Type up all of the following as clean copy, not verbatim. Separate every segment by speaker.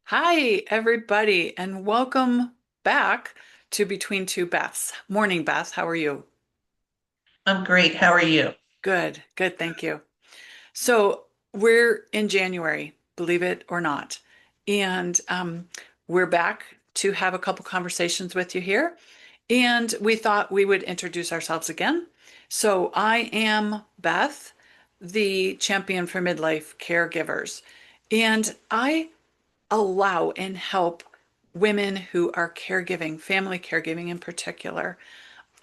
Speaker 1: Hi, everybody, and welcome back to Between Two Beths. Morning, Beth. How are you?
Speaker 2: I'm great. How are you?
Speaker 1: Good, good, thank you. So, we're in January, believe it or not, and we're back to have a couple conversations with you here. And we thought we would introduce ourselves again. So, I am Beth, the champion for midlife caregivers, and I allow and help women who are caregiving, family caregiving in particular.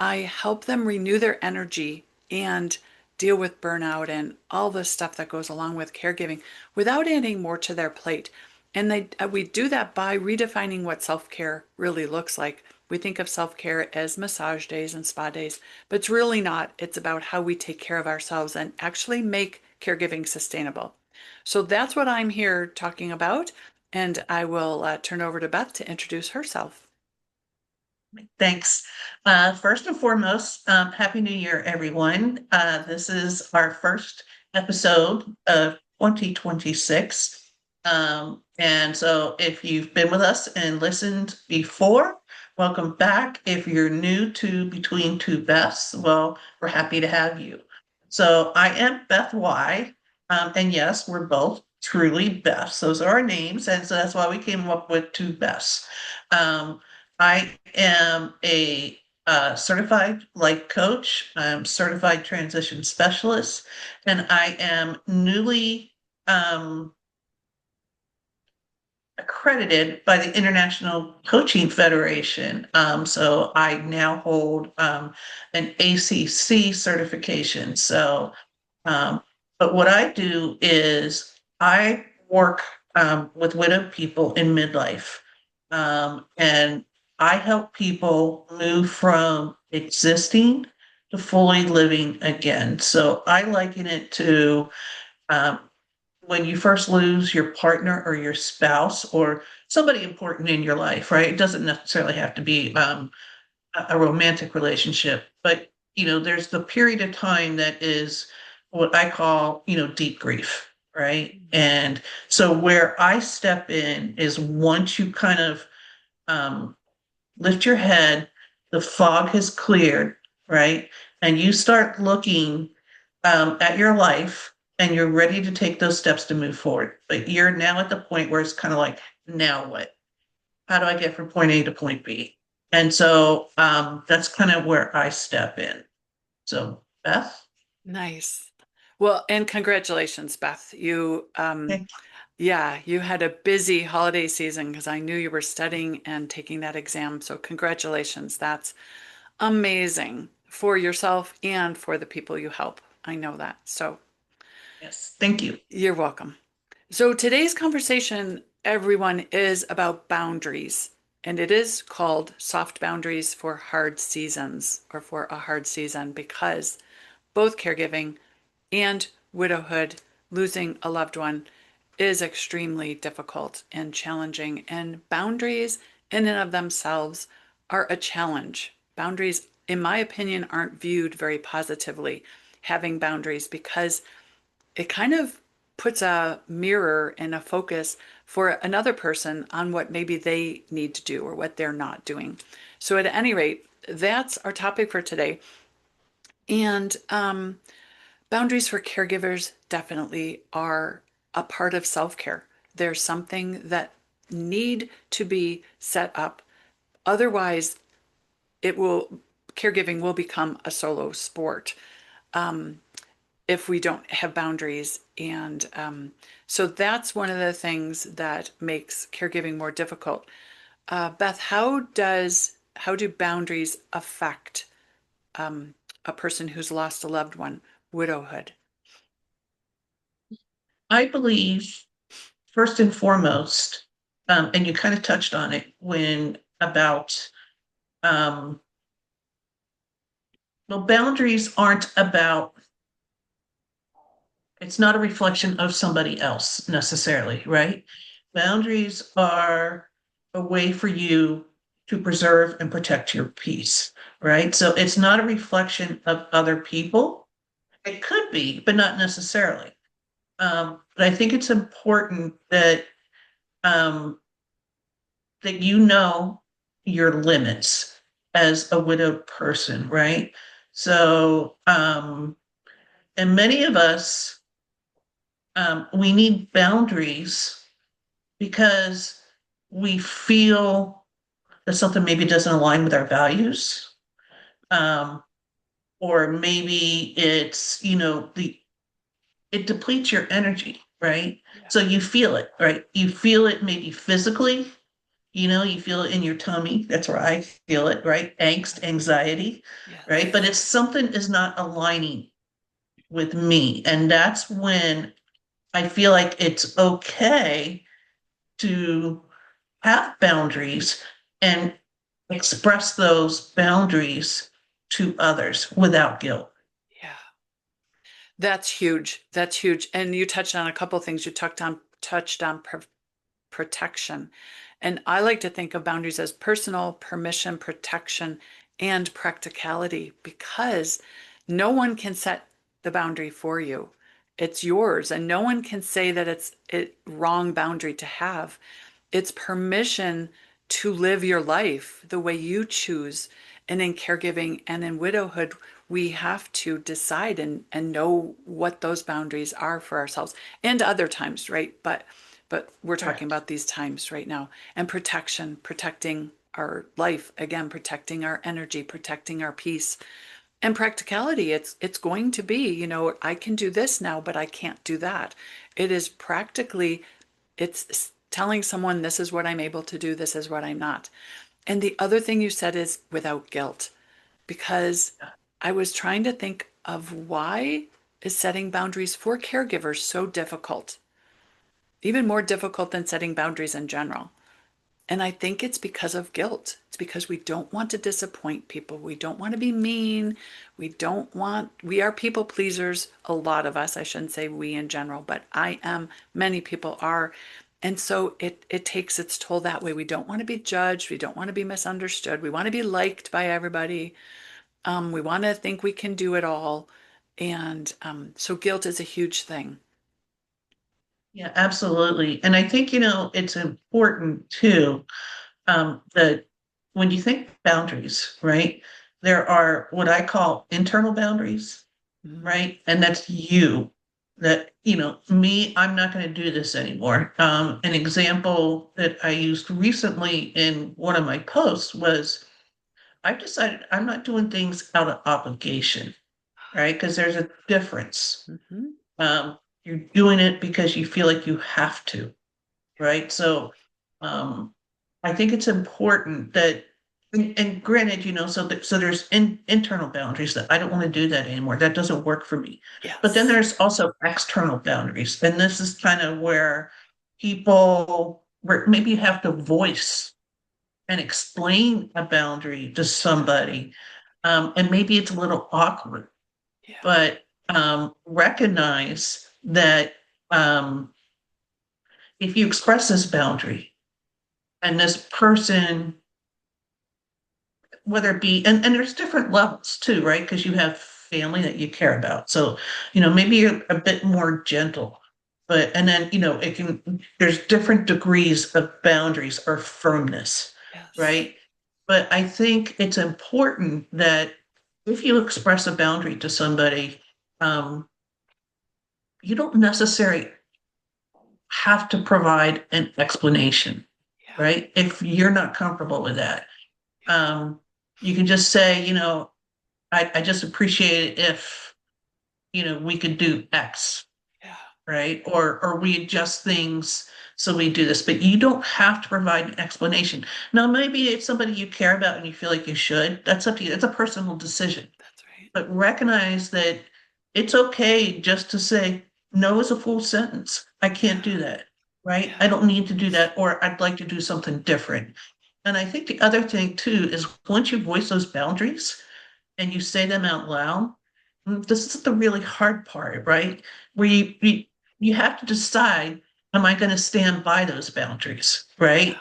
Speaker 1: I help them renew their energy and deal with burnout and all the stuff that goes along with caregiving without adding more to their plate. And we do that by redefining what self-care really looks like. We think of self-care as massage days and spa days, but it's really not. It's about how we take care of ourselves and actually make caregiving sustainable. So that's what I'm here talking about. And I will turn over to Beth to introduce herself.
Speaker 2: Thanks. First and foremost, Happy New Year, everyone. This is our first episode of 2026. And so if you've been with us and listened before, welcome back. If you're new to Between Two Beths, well, we're happy to have you. So I am Beth Y. And yes, we're both truly Beths. Those are our names. And so that's why we came up with Two Beths. Um, I am a certified life coach. I'm certified transition specialist, and I am newly accredited by the International Coaching Federation. So I now hold an ACC certification. Um, but what I do is I work with widowed people in midlife. And I help people move from existing to fully living again. So I liken it to um, when you first lose your partner or your spouse or somebody important in your life, right? It doesn't necessarily have to be a romantic relationship, but there's the period of time that is what I call, deep grief, right? And so where I step in is once you kind of um, lift your head, the fog has cleared, right? And you start looking at your life and you're ready to take those steps to move forward. But you're now at the point where it's kind of like, now what? How do I get from point A to point B? And so that's kind of where I step in. So, Beth?
Speaker 1: Nice. Well, and congratulations, Beth.
Speaker 2: Okay.
Speaker 1: Yeah, you had a busy holiday season because I knew you were studying and taking that exam. So congratulations. That's amazing for yourself and for the people you help. I know that. So
Speaker 2: Yes, thank you.
Speaker 1: you're welcome. So today's conversation, everyone, is about boundaries, and it is called Soft Boundaries for Hard Seasons or for a Hard Season because both caregiving and widowhood, losing a loved one, is extremely difficult and challenging. And boundaries, in and of themselves, are a challenge. Boundaries, in my opinion, aren't viewed very positively, having boundaries, because it kind of puts a mirror and a focus for another person on what maybe they need to do or what they're not doing. So, at any rate, that's our topic for today. And boundaries for caregivers definitely are a part of self-care. There's something that need to be set up. Otherwise, it will caregiving will become a solo sport if we don't have boundaries. And so that's one of the things that makes caregiving more difficult. Beth, how do boundaries affect a person who's lost a loved one, widowhood?
Speaker 2: I believe, first and foremost, and you kind of touched on it when about, um, well, boundaries aren't about, it's not a reflection of somebody else necessarily, right? Boundaries are a way for you to preserve and protect your peace, right? So it's not a reflection of other people. It could be, but not necessarily. But I think it's important that that you know your limits as a widowed person, right? So, and many of us, we need boundaries because we feel that something maybe doesn't align with our values. Um, or maybe it's, it depletes your energy, right?
Speaker 1: Yeah.
Speaker 2: So you feel it, right? You feel it maybe physically, you feel it in your tummy. That's where I feel it, right? Angst, anxiety, right? But
Speaker 1: Yes.
Speaker 2: if something is not aligning with me, and that's when I feel like it's okay to have boundaries and express those boundaries to others without guilt.
Speaker 1: Yeah. That's huge. That's huge. And you touched on a couple of things. You touched on protection. And I like to think of boundaries as personal permission, protection, and practicality because no one can set the boundary for you. It's yours, and no one can say that it's a wrong boundary to have. It's permission to live your life the way you choose. And in caregiving and in widowhood, we have to decide and know what those boundaries are for ourselves and other times, right? But we're talking
Speaker 2: Correct.
Speaker 1: about these times right now. And protection, protecting our life, again, protecting our energy, protecting our peace. And practicality, it's going to be, I can do this now, but I can't do that. It is practically, it's telling someone this is what I'm able to do, this is what I'm not. And the other thing you said is without guilt, because I was trying to think of why is setting boundaries for caregivers so difficult, even more difficult than setting boundaries in general. And I think it's because of guilt. It's because we don't want to disappoint people. We don't want to be mean. We are people pleasers, a lot of us. I shouldn't say we in general, but I am, many people are. And so it takes its toll that way. We don't want to be judged. We don't want to be misunderstood. We want to be liked by everybody. We want to think we can do it all. And so guilt is a huge thing.
Speaker 2: Yeah, absolutely. And I think, it's important too, that when you think boundaries, right, there are what I call internal boundaries,
Speaker 1: Mm,
Speaker 2: right? And that's you, that, me, I'm not going to do this anymore. An example that I used recently in one of my posts was I've decided I'm not doing things out of obligation, right? Because there's a difference.
Speaker 1: mhm.
Speaker 2: You're doing it because you feel like you have to, right? So um, I think it's important that, and granted, so there's internal boundaries that I don't want to do that anymore. That doesn't work for me. But then
Speaker 1: Yes.
Speaker 2: there's also external boundaries, and this is kind of where maybe you have to voice and explain a boundary to
Speaker 1: Yeah.
Speaker 2: somebody, and maybe it's a little awkward,
Speaker 1: Yeah.
Speaker 2: but recognize that um, if you express this boundary and this person, whether it be, and there's different levels too, right? Because you have family that you care about. So, maybe you're a bit more gentle, and then, there's different degrees of boundaries or firmness,
Speaker 1: Yes.
Speaker 2: right? But I think it's important that if you express a boundary to somebody, um, you don't necessarily have to provide an explanation,
Speaker 1: Yeah.
Speaker 2: right? If you're not comfortable with that,
Speaker 1: Yeah.
Speaker 2: you can just say, I just appreciate it if, we could do X,
Speaker 1: Yeah.
Speaker 2: right? Or we adjust things so we do this, but you don't have to provide an explanation. Now, maybe it's somebody you care about and you feel like you should. That's up to you. That's a personal decision.
Speaker 1: That's right.
Speaker 2: But recognize that it's okay just to say no is a full sentence. I can't
Speaker 1: Yeah.
Speaker 2: do that, right? I
Speaker 1: Yeah.
Speaker 2: don't need to do that, or I'd like to do something different. And I think the other thing too is once you voice those boundaries and you say them out loud, this is the really hard part, right? Where you have to decide, am I going to stand by those boundaries,
Speaker 1: Yeah.
Speaker 2: right?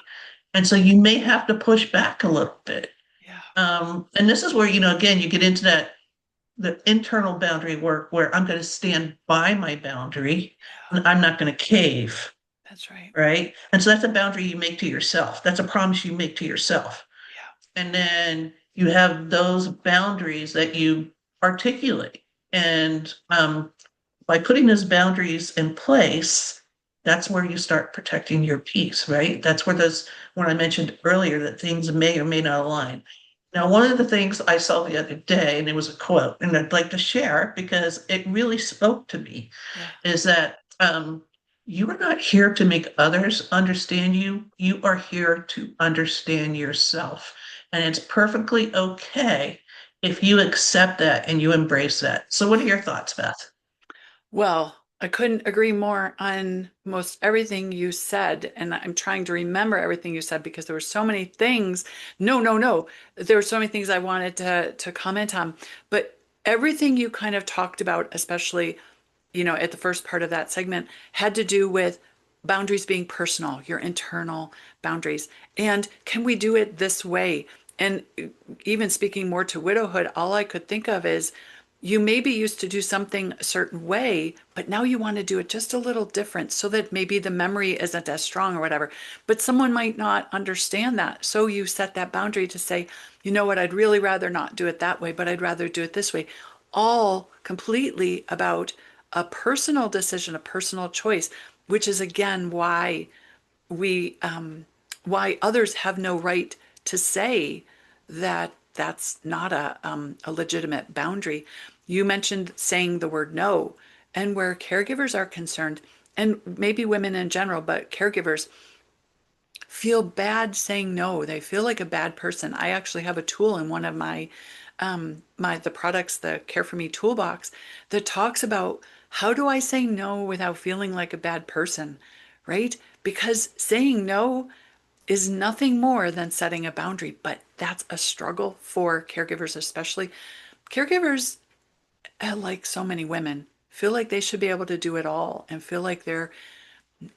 Speaker 2: And so you may have to push back a little bit.
Speaker 1: Yeah.
Speaker 2: And this is where, again, you get into the internal boundary work where I'm going to stand by my boundary
Speaker 1: Yeah.
Speaker 2: and I'm not going to cave,
Speaker 1: That's right.
Speaker 2: right? And so that's a boundary you make to yourself. That's a promise you make to yourself.
Speaker 1: Yeah.
Speaker 2: And then you have those boundaries that you articulate. And by putting those boundaries in place, that's where you start protecting your peace, right? That's where those, when I mentioned earlier that things may or may not align. Now, one of the things I saw the other day, and it was a quote, and I'd like to share because it really spoke to me,
Speaker 1: Yeah.
Speaker 2: is that you are not here to make others understand you. You are here to understand yourself. And it's perfectly okay if you accept that and you embrace that. So, what are your thoughts, Beth?
Speaker 1: Well, I couldn't agree more on most everything you said. And I'm trying to remember everything you said because there were so many things. No, no, no. There were so many things I wanted to comment on. But everything you kind of talked about, especially, at the first part of that segment, had to do with boundaries being personal, your internal boundaries. And can we do it this way? And even speaking more to widowhood, all I could think of is you maybe used to do something a certain way, but now you want to do it just a little different so that maybe the memory isn't as strong or whatever. But someone might not understand that. So you set that boundary to say, you know what, I'd really rather not do it that way, but I'd rather do it this way. All completely about a personal decision, a personal choice, which is again we why others have no right to say that that's not a legitimate boundary. You mentioned saying the word no, and where caregivers are concerned, and maybe women in general, but caregivers feel bad saying no. They feel like a bad person. I actually have a tool in one of the products, the Care for Me toolbox, that talks about how do I say no without feeling like a bad person, right? Because saying no is nothing more than setting a boundary, but that's a struggle for caregivers, especially caregivers, like so many women, feel like they should be able to do it all and feel like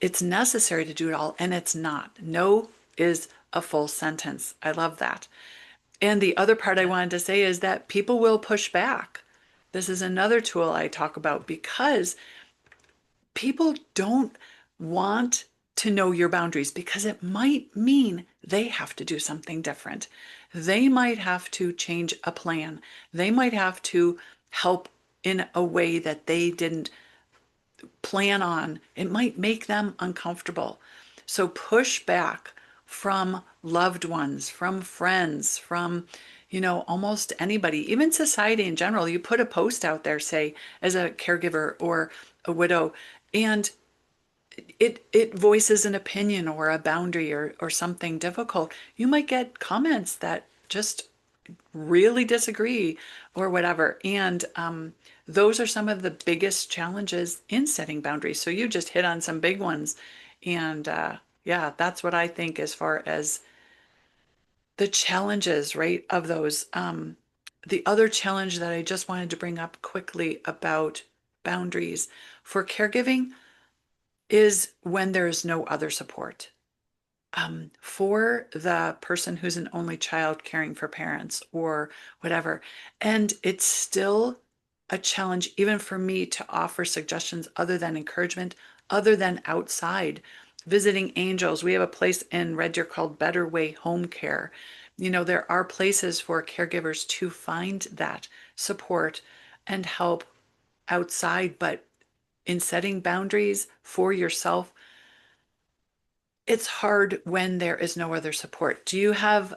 Speaker 1: it's necessary to do it all, and it's not. No is a full sentence. I love that. And the other part I
Speaker 2: Yeah.
Speaker 1: wanted to say is that people will push back. This is another tool I talk about because people don't want to know your boundaries because it might mean they have to do something different. They might have to change a plan. They might have to help in a way that they didn't plan on. It might make them uncomfortable. So push back from loved ones, from friends, from, almost anybody, even society in general. You put a post out there, say, as a caregiver or a widow, and it voices an opinion or a boundary or something difficult. You might get comments that just really disagree or whatever. And those are some of the biggest challenges in setting boundaries. So you just hit on some big ones. And yeah, that's what I think as far as the challenges, right, of those. The other challenge that I just wanted to bring up quickly about boundaries for caregiving is when there is no other support. For the person who's an only child caring for parents or whatever. And it's still a challenge, even for me, to offer suggestions other than encouragement, other than outside. Visiting angels. We have a place in Red Deer called Better Way Home Care. There are places for caregivers to find that support and help outside, but in setting boundaries for yourself, it's hard when there is no other support. Do you have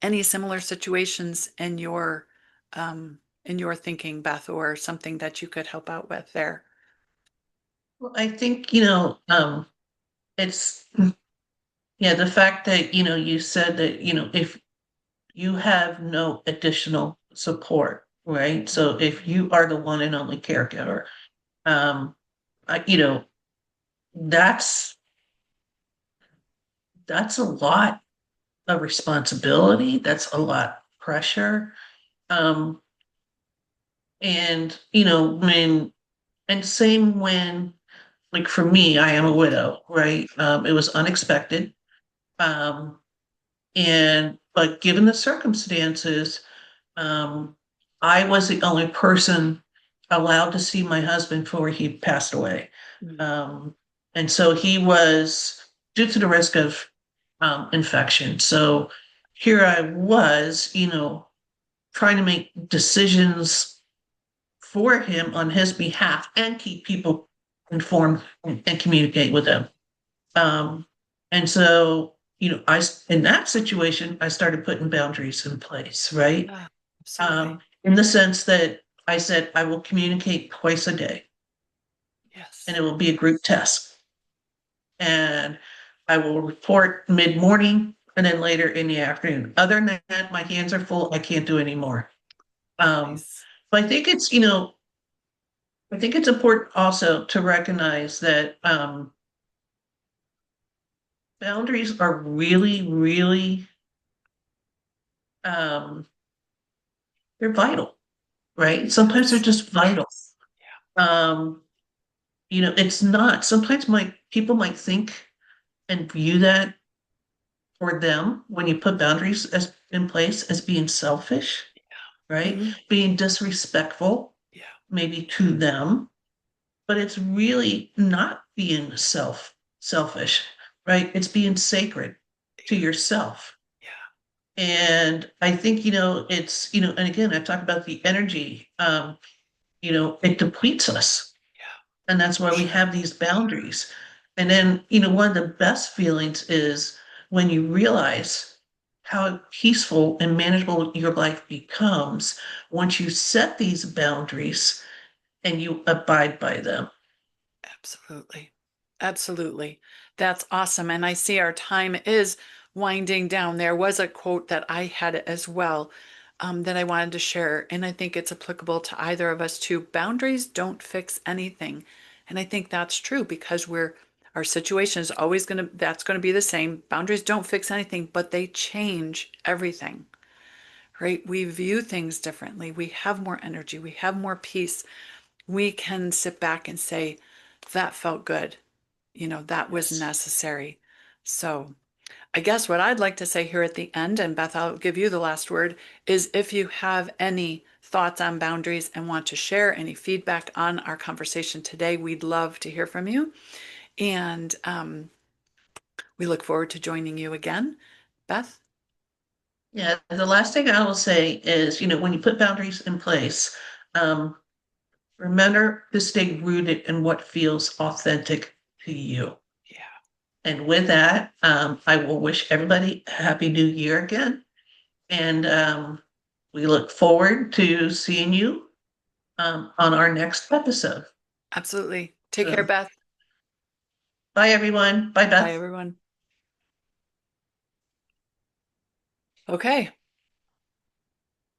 Speaker 1: any similar situations in your thinking, Beth, or something that you could help out with there?
Speaker 2: Well, I think, it's, yeah, the fact that, you said that, if you have no additional support, right? So if you are the one and only caregiver, um, I, you know, that's that's a lot of responsibility. That's a lot of pressure. Um, and and same when, like for me, I am a widow, right? It was unexpected. Um, and but given the circumstances, um, I was the only person allowed to see my husband before he passed away.
Speaker 1: Mm.
Speaker 2: Um, And so he was due to the risk of infection. So here I was, trying to make decisions for him on his behalf and keep people informed and communicate with them. Um, and so, I in that situation, I started putting boundaries in place, right?
Speaker 1: Yeah, absolutely.
Speaker 2: In the sense that I said I will communicate twice a day, and
Speaker 1: Yes.
Speaker 2: it will be a group test, and I will report mid morning and then later in the afternoon. Other than that, my hands are full. I can't do anymore. Um,
Speaker 1: Nice.
Speaker 2: but I think it's important also to recognize that boundaries are really, really um, they're vital, right? Sometimes they're
Speaker 1: Yes.
Speaker 2: just vital.
Speaker 1: Yes. Yeah.
Speaker 2: Um, it's not. Sometimes people might think and view that for them when you put boundaries in place as being selfish, right?
Speaker 1: Hmm.
Speaker 2: Being disrespectful,
Speaker 1: Yeah.
Speaker 2: maybe to them, but it's really not being selfish, right? It's being sacred to
Speaker 1: Yeah.
Speaker 2: yourself.
Speaker 1: Yeah.
Speaker 2: And I think, and again, I talk about the energy, it depletes us.
Speaker 1: Yeah.
Speaker 2: And that's
Speaker 1: For
Speaker 2: why we
Speaker 1: sure.
Speaker 2: have these boundaries. And then, one of the best feelings is when you realize how peaceful and manageable your life becomes once you set these boundaries and you abide by them.
Speaker 1: Absolutely. Absolutely. That's awesome. And I see our time is winding down. There was a quote that I had as well, that I wanted to share, and I think it's applicable to either of us too. Boundaries don't fix anything. And I think that's true because our situation is always that's going to be the same. Boundaries don't fix anything, but they change everything, right? We view things differently. We have more energy. We have more peace. We can sit back and say, that felt good. That was
Speaker 2: Yes.
Speaker 1: necessary. So I guess what I'd like to say here at the end, and Beth, I'll give you the last word, is if you have any thoughts on boundaries and want to share any feedback on our conversation today, we'd love to hear from you. And we look forward to joining you again. Beth?
Speaker 2: Yeah. The last thing I will say is, when you put boundaries in place, um, remember to stay rooted in what feels authentic to you.
Speaker 1: Yeah,
Speaker 2: And with that, I will wish everybody a happy new year again. And we look forward to seeing you on our next episode.
Speaker 1: absolutely. Take care,
Speaker 2: So,
Speaker 1: Beth.
Speaker 2: bye, everyone. Bye,
Speaker 1: Bye,
Speaker 2: Beth.
Speaker 1: everyone. Okay.